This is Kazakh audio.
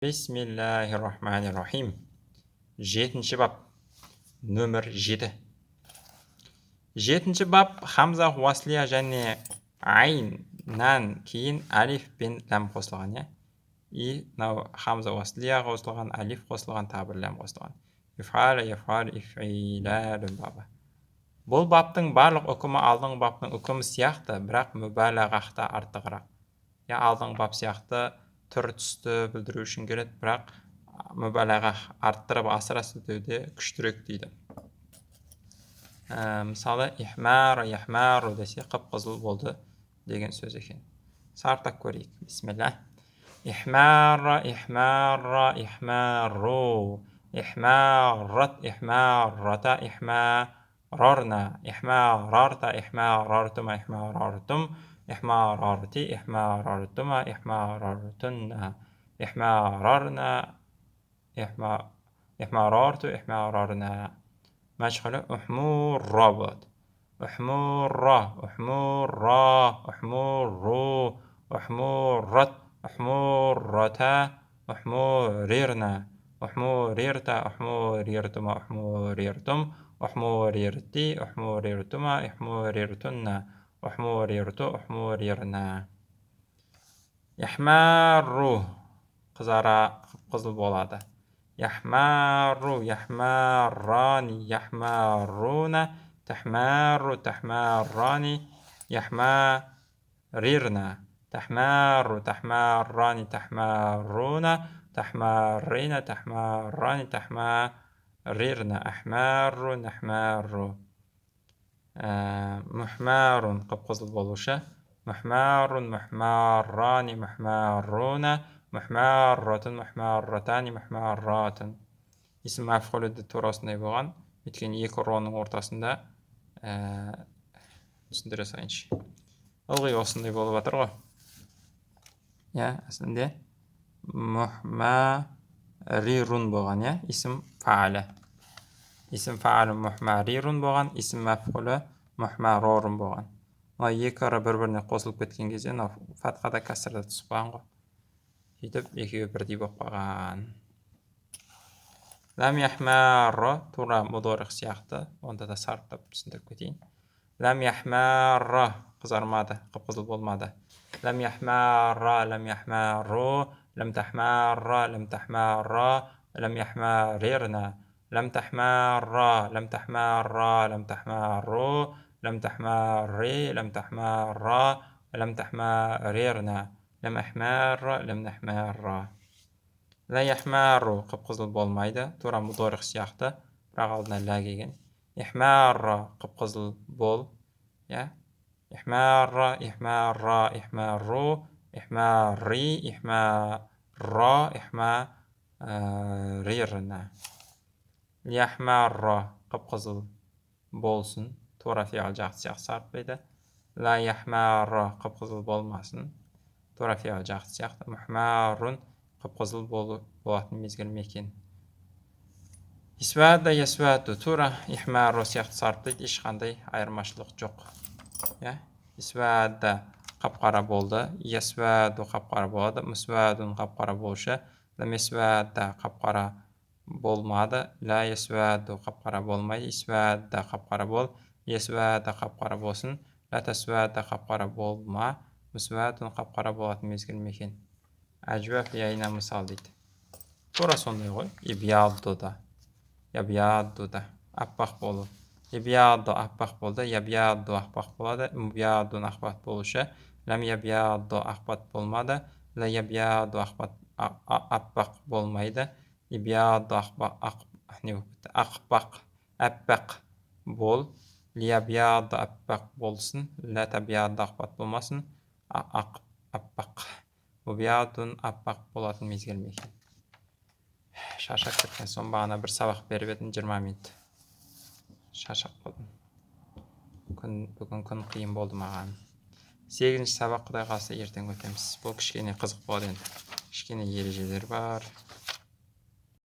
Бисмиллахир-рахманир-рахим. 7-ші бап, нөмір 7. 7-ші бап хамза уаслия және айннан кейін алиф пен ләм қосылған, и хамза уаслия қосылған, алиф қосылған, тағы бір ләм қосылған. Ифаля, ифаль, ифилалун бабы. Бұл баптың барлық үкімі алдыңғы баптың үкімі сияқты, бірақ мүбәлағақта артығырақ. Алдыңғы бап сияқты түр түсті білдіру үшін келеді, бірақ мүбәләға арттырып асыра сілтеуде күштірек дейді. Мысалы, ихмару десе қып-қызыл болды деген сөз екен. Сартап көрейік. Бисмилlah. Ихмара, ихмару, ихмарат, ихмарата, ихмарарна, ихмарарта, ихмарартума, ихмарартум, إحمارارتي إحمارارتما إحمارارتن إحمارارنا إحمارارت إحمارارنا مشغلة أحمور رابط أحمور أحمور أحمور أحمورت أحمورتا أحموريرنا أحموريرتا أحموريرتما أحموريرتم أحموريرتي أحموريرتما أحموريرتن أحموريرتو أحموريرنا يحمارو қызара қызыл болады. يحمارو يحماراني يحمارونا تحمارو تحماراني يحماريرنا تحمارو تحماراني تحمارونا تحمارين تحماراني تحماريرنا أحمارو نحمارو محمار قب-қызыл болушы. محمار محماران محمارون محمارة محمارتان محمارات. Исім мәфғулі тура осындай болған. Өйткені екі ронның ортасында түсіндіре салайыншы. Ылғи осындай болып жатыр ғой. Әсінде мұхмарирун болған, исім фаалі. Исім фаалі мұхмарирун болған, исім мәфғулі мұхмарорун болған. Екі ара бір-біріне қосылып кеткен кезде фатхада кәсірді түсіп қалған ғой. Сөйтіп, екеуі бірдей болып қалған. Ләм яхмарра тура мудорих сияқты, онда да сарптап түсіндіріп кетейін. Ләм яхмарра қызармады, қып-қызыл болмады. Ләм яхмарра, ләм яхмарру, ләм тахмарра, ләм тахмарра, ләм яхмарирна, ләм тахмарра, ләм тахмарра, ләм тахмарру, لم تحماري لم تحمارا لم تحماريرنا لم أحمار لم نحمار لا يحمار қып-қызыл болмайды, тура мудорих сияқты, бірақ алдына лә келген. إحمار қып-қызыл бол, إحمار إحمار إحمارو إحماري إحمارا إحماريرنا يحمار қып-қызыл болсын, тура фиғал жақсы сияқты сарпайды. Ла яхмара қып-қызыл болмасын, тура фиғал жақсы сияқты. Мұхмарун қып-қызыл болатын мезгіл мекен. Исвада ясваду тура ихмару сияқты сарпайды, ешқандай айырмашылық жоқ. Исвада қап-қара болды, ясваду қап-қара болады, мұсвадун қап-қара болушы. Лам ясвада қап-қара болмады, ла ясваду қап-қара болмайды, исвада қап-қара бол, ясвада қап-қара болсын, ла тасвада қап-қара болма, мұсвадун қап-қара болатын мезгіл мекен. Әжуәф яйна мысал дейді. Тура сондай ғой. Ибияддуда, ябияддуда, аппақ болу. Ибиядду аппақ болды, ябиядду аппақ болады, мүбияддун ақпат болушы. Лам ябиядду ақпат болмады, ла ябиядду аппақ болмайды. Ибиядду ақпақ, аппақ бол. Лиябиядду аппақ болсын, ла табиядду ақпат болмасын, аппақ. Мүбияддун аппақ болатын мезгіл мекен. Шаршап кеткен соң бағана бір сабақ беріп едім 20 минут. Шаршап қалдым. Бүгін күн қиын болды маған. 8-ші сабақ құдай қаласа ертең өтеміз. Бұл кішкене қызық болады енді. Кішкене ережелер бар.